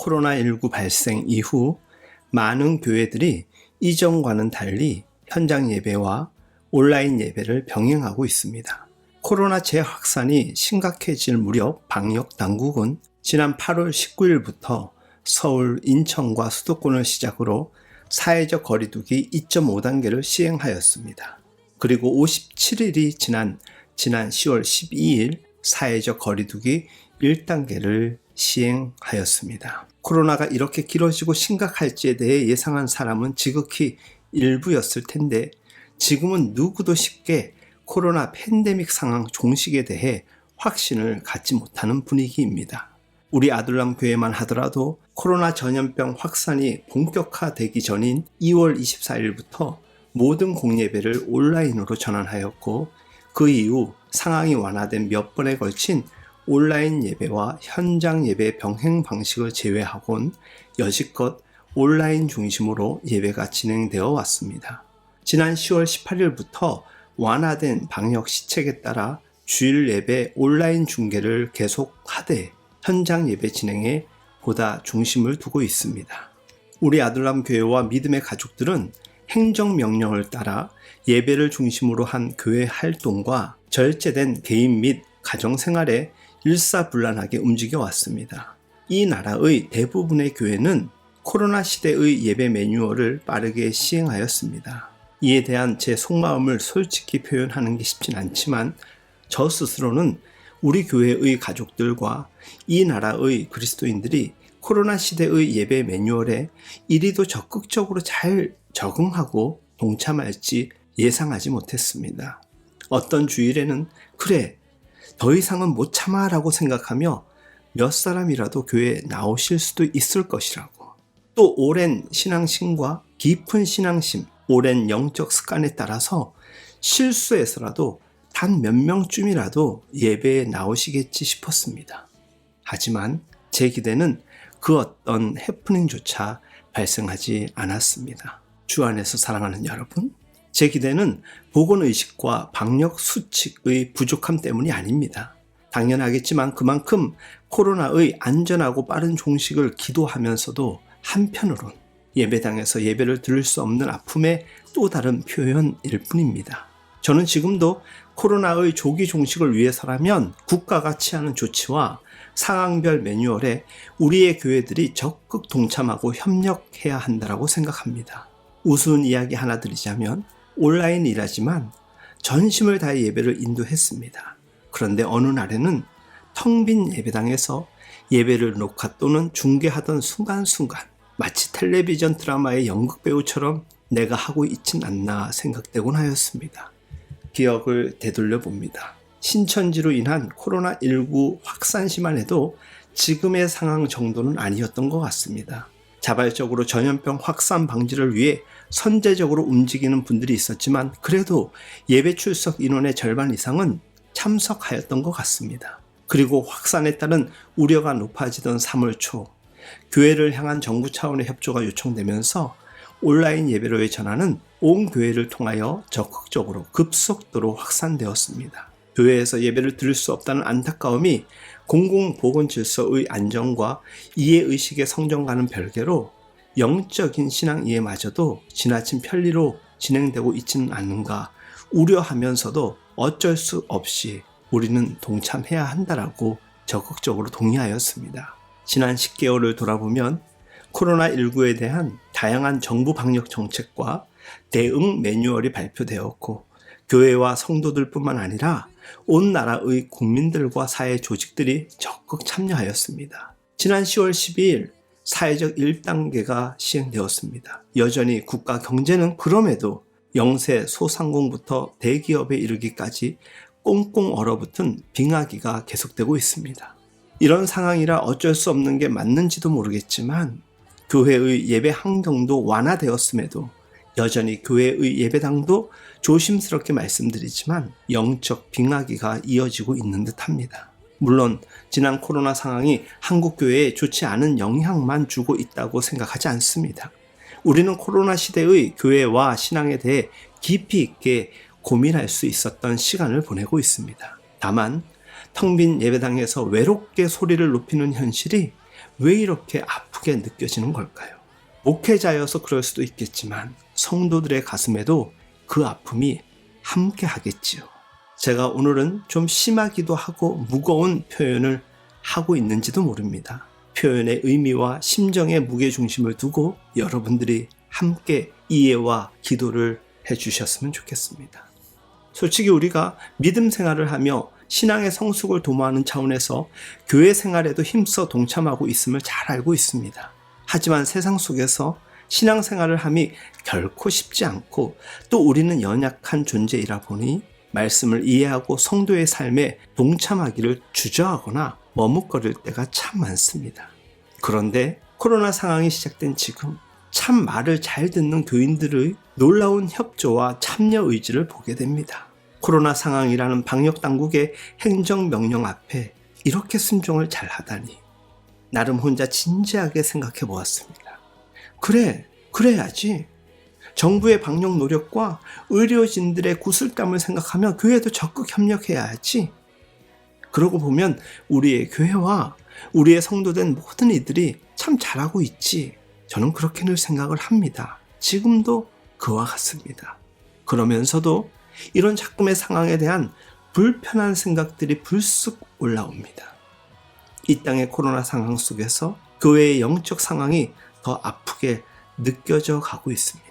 코로나19 발생 이후 많은 교회들이 이전과는 달리 현장 예배와 온라인 예배를 병행하고 있습니다. 코로나 재확산이 심각해질 무렵 방역 당국은 지난 8월 19일부터 서울, 인천과 수도권을 시작으로 사회적 거리두기 2.5단계를 시행하였습니다. 그리고 57일이 지난 10월 12일 사회적 거리두기 1단계를 시행하였습니다. 코로나가 이렇게 길어지고 심각할지에 대해 예상한 사람은 지극히 일부였을 텐데 지금은 누구도 쉽게 코로나 팬데믹 상황 종식에 대해 확신을 갖지 못하는 분위기입니다. 우리 아둘람 교회만 하더라도 코로나 전염병 확산이 본격화되기 전인 2월 24일부터 모든 공예배를 온라인으로 전환하였고 그 이후 상황이 완화된 몇 번에 걸친 온라인 예배와 현장 예배 병행 방식을 제외하곤 여지껏 온라인 중심으로 예배가 진행되어 왔습니다. 지난 10월 18일부터 완화된 방역 시책에 따라 주일 예배 온라인 중계를 계속하되 현장 예배 진행에 보다 중심을 두고 있습니다. 우리 아둘람 교회와 믿음의 가족들은 행정명령을 따라 예배를 중심으로 한 교회 활동과 절제된 개인 및 가정생활에 일사불란하게 움직여 왔습니다. 이 나라의 대부분의 교회는 코로나 시대의 예배 매뉴얼을 빠르게 시행하였습니다. 이에 대한 제 속마음을 솔직히 표현하는 게 쉽진 않지만 저 스스로는 우리 교회의 가족들과 이 나라의 그리스도인들이 코로나 시대의 예배 매뉴얼에 이리도 적극적으로 잘 적응하고 동참할지 예상하지 못했습니다. 어떤 주일에는 그래, 더 이상은 못 참아 라고 생각하며 몇 사람이라도 교회에 나오실 수도 있을 것이라고. 또 오랜 신앙심과 깊은 신앙심, 오랜 영적 습관에 따라서 실수해서라도 단 몇 명쯤이라도 예배에 나오시겠지 싶었습니다. 하지만 제 기대는 그 어떤 해프닝조차 발생하지 않았습니다. 주 안에서 사랑하는 여러분, 제 기대는 보건의식과 방역 수칙의 부족함 때문이 아닙니다. 당연하겠지만 그만큼 코로나의 안전하고 빠른 종식을 기도하면서도 한편으론 예배당에서 예배를 드릴 수 없는 아픔의 또 다른 표현일 뿐입니다. 저는 지금도 코로나의 조기 종식을 위해서라면 국가가 취하는 조치와 상황별 매뉴얼에 우리의 교회들이 적극 동참하고 협력해야 한다고 생각합니다. 우스운 이야기 하나 드리자면 온라인이라지만 전심을 다해 예배를 인도했습니다. 그런데 어느 날에는 텅 빈 예배당에서 예배를 녹화 또는 중계하던 순간순간 마치 텔레비전 드라마의 연극배우처럼 내가 하고 있진 않나 생각되곤 하였습니다. 기억을 되돌려 봅니다. 신천지로 인한 코로나19 확산시만 해도 지금의 상황 정도는 아니었던 것 같습니다. 자발적으로 전염병 확산 방지를 위해 선제적으로 움직이는 분들이 있었지만 그래도 예배 출석 인원의 절반 이상은 참석하였던 것 같습니다. 그리고 확산에 따른 우려가 높아지던 3월 초 교회를 향한 정부 차원의 협조가 요청되면서 온라인 예배로의 전환은 온 교회를 통하여 적극적으로 급속도로 확산되었습니다. 교회에서 예배를 드릴 수 없다는 안타까움이 공공보건질서의 안정과 이해의식의 성정과는 별개로 영적인 신앙 이해마저도 지나친 편리로 진행되고 있지는 않는가 우려하면서도 어쩔 수 없이 우리는 동참해야 한다라고 적극적으로 동의하였습니다. 지난 10개월을 돌아보면 코로나19에 대한 다양한 정부 방역 정책과 대응 매뉴얼이 발표되었고 교회와 성도들뿐만 아니라 온 나라의 국민들과 사회 조직들이 적극 참여하였습니다. 지난 10월 12일 사회적 1단계가 시행되었습니다. 여전히 국가 경제는 그럼에도 영세 소상공부터 대기업에 이르기까지 꽁꽁 얼어붙은 빙하기가 계속되고 있습니다. 이런 상황이라 어쩔 수 없는 게 맞는지도 모르겠지만 교회의 예배 환경도 완화되었음에도 여전히 교회의 예배당도 조심스럽게 말씀드리지만 영적 빙하기가 이어지고 있는 듯합니다. 물론 지난 코로나 상황이 한국 교회에 좋지 않은 영향만 주고 있다고 생각하지 않습니다. 우리는 코로나 시대의 교회와 신앙에 대해 깊이 있게 고민할 수 있었던 시간을 보내고 있습니다. 다만 텅 빈 예배당에서 외롭게 소리를 높이는 현실이 왜 이렇게 아프게 느껴지는 걸까요? 목회자여서 그럴 수도 있겠지만 성도들의 가슴에도 그 아픔이 함께 하겠지요. 제가 오늘은 좀 심하기도 하고 무거운 표현을 하고 있는지도 모릅니다. 표현의 의미와 심정의 무게중심을 두고 여러분들이 함께 이해와 기도를 해주셨으면 좋겠습니다. 솔직히 우리가 믿음 생활을 하며 신앙의 성숙을 도모하는 차원에서 교회 생활에도 힘써 동참하고 있음을 잘 알고 있습니다. 하지만 세상 속에서 신앙생활을 함이 결코 쉽지 않고 또 우리는 연약한 존재이라 보니 말씀을 이해하고 성도의 삶에 동참하기를 주저하거나 머뭇거릴 때가 참 많습니다. 그런데 코로나 상황이 시작된 지금 참 말을 잘 듣는 교인들의 놀라운 협조와 참여 의지를 보게 됩니다. 코로나 상황이라는 방역당국의 행정명령 앞에 이렇게 순종을 잘 하다니 나름 혼자 진지하게 생각해 보았습니다. 그래야지. 정부의 방역 노력과 의료진들의 구슬땀을 생각하며 교회도 적극 협력해야 하지. 그러고 보면 우리의 교회와 우리의 성도된 모든 이들이 참 잘하고 있지. 저는 그렇게 늘 생각을 합니다. 지금도 그와 같습니다. 그러면서도 이런 작금의 상황에 대한 불편한 생각들이 불쑥 올라옵니다. 이 땅의 코로나 상황 속에서 교회의 영적 상황이 더 아프게 느껴져 가고 있습니다.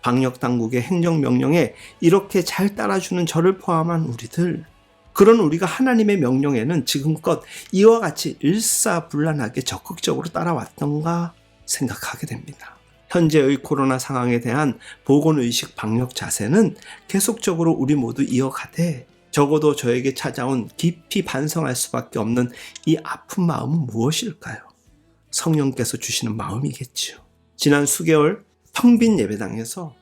방역당국의 행정명령에 이렇게 잘 따라주는 저를 포함한 우리들, 그런 우리가 하나님의 명령에는 지금껏 이와 같이 일사불란하게 적극적으로 따라왔던가 생각하게 됩니다. 현재의 코로나 상황에 대한 보건의식 방역 자세는 계속적으로 우리 모두 이어가되 적어도 저에게 찾아온 깊이 반성할 수밖에 없는 이 아픈 마음은 무엇일까요? 성령께서 주시는 마음이겠지요. 지난 수개월 텅 빈 예배당에서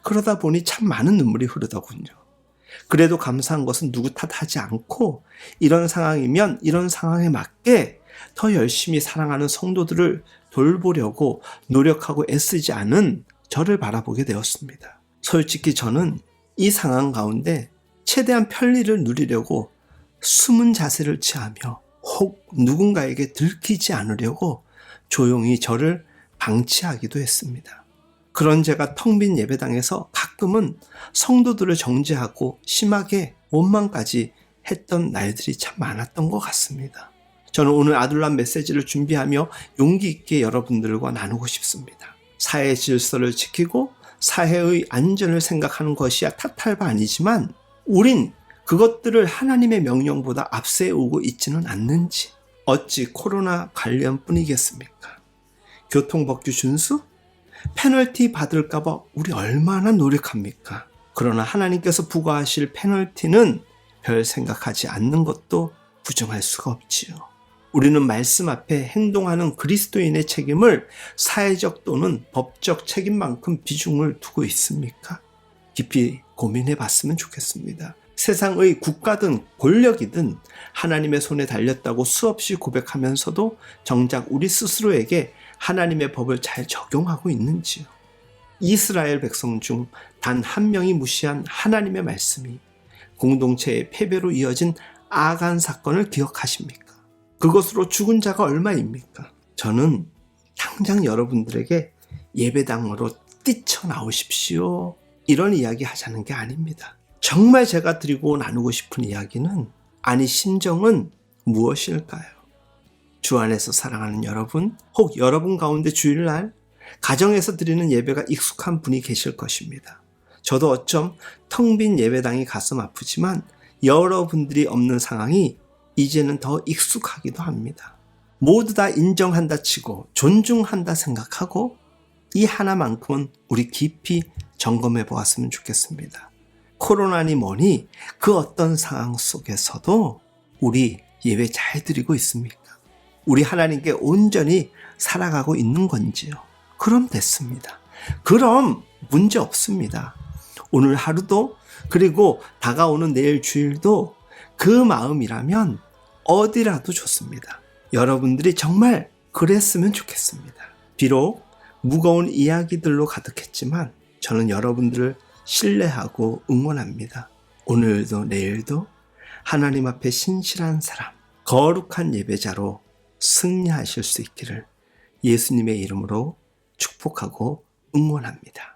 그러다 보니 참 많은 눈물이 흐르더군요. 그래도 감사한 것은 누구 탓하지 않고 이런 상황이면 이런 상황에 맞게 더 열심히 사랑하는 성도들을 돌보려고 노력하고 애쓰지 않은 저를 바라보게 되었습니다. 솔직히 저는 이 상황 가운데 최대한 편리를 누리려고 숨은 자세를 취하며 혹 누군가에게 들키지 않으려고 조용히 저를 방치하기도 했습니다. 그런 제가 텅 빈 예배당에서 가끔은 성도들을 정죄하고 심하게 원망까지 했던 날들이 참 많았던 것 같습니다. 저는 오늘 아둘람 메시지를 준비하며 용기 있게 여러분들과 나누고 싶습니다. 사회 질서를 지키고 사회의 안전을 생각하는 것이야 탓할 바 아니지만 우린 그것들을 하나님의 명령보다 앞세우고 있지는 않는지 어찌 코로나 관련뿐이겠습니까? 교통법규 준수? 페널티 받을까봐 우리 얼마나 노력합니까? 그러나 하나님께서 부과하실 페널티는 별 생각하지 않는 것도 부정할 수가 없지요. 우리는 말씀 앞에 행동하는 그리스도인의 책임을 사회적 또는 법적 책임만큼 비중을 두고 있습니까? 깊이 고민해 봤으면 좋겠습니다. 세상의 국가든 권력이든 하나님의 손에 달렸다고 수없이 고백하면서도 정작 우리 스스로에게 하나님의 법을 잘 적용하고 있는지요? 이스라엘 백성 중 단 한 명이 무시한 하나님의 말씀이 공동체의 패배로 이어진 아간 사건을 기억하십니까? 그것으로 죽은 자가 얼마입니까? 저는 당장 여러분들에게 예배당으로 뛰쳐나오십시오. 이런 이야기 하자는 게 아닙니다. 정말 제가 드리고 나누고 싶은 이야기는 심정은 무엇일까요? 주 안에서 사랑하는 여러분, 혹 여러분 가운데 주일날 가정에서 드리는 예배가 익숙한 분이 계실 것입니다. 저도 어쩜 텅 빈 예배당이 가슴 아프지만 여러분들이 없는 상황이 이제는 더 익숙하기도 합니다. 모두 다 인정한다 치고 존중한다 생각하고 이 하나만큼은 우리 깊이 점검해 보았으면 좋겠습니다. 코로나니 뭐니 그 어떤 상황 속에서도 우리 예배 잘 드리고 있습니까? 우리 하나님께 온전히 살아가고 있는 건지요? 그럼 됐습니다. 그럼 문제 없습니다. 오늘 하루도 그리고 다가오는 내일 주일도 그 마음이라면 어디라도 좋습니다. 여러분들이 정말 그랬으면 좋겠습니다. 비록 무거운 이야기들로 가득했지만 저는 여러분들을 신뢰하고 응원합니다. 오늘도 내일도 하나님 앞에 신실한 사람, 거룩한 예배자로 승리하실 수 있기를 예수님의 이름으로 축복하고 응원합니다.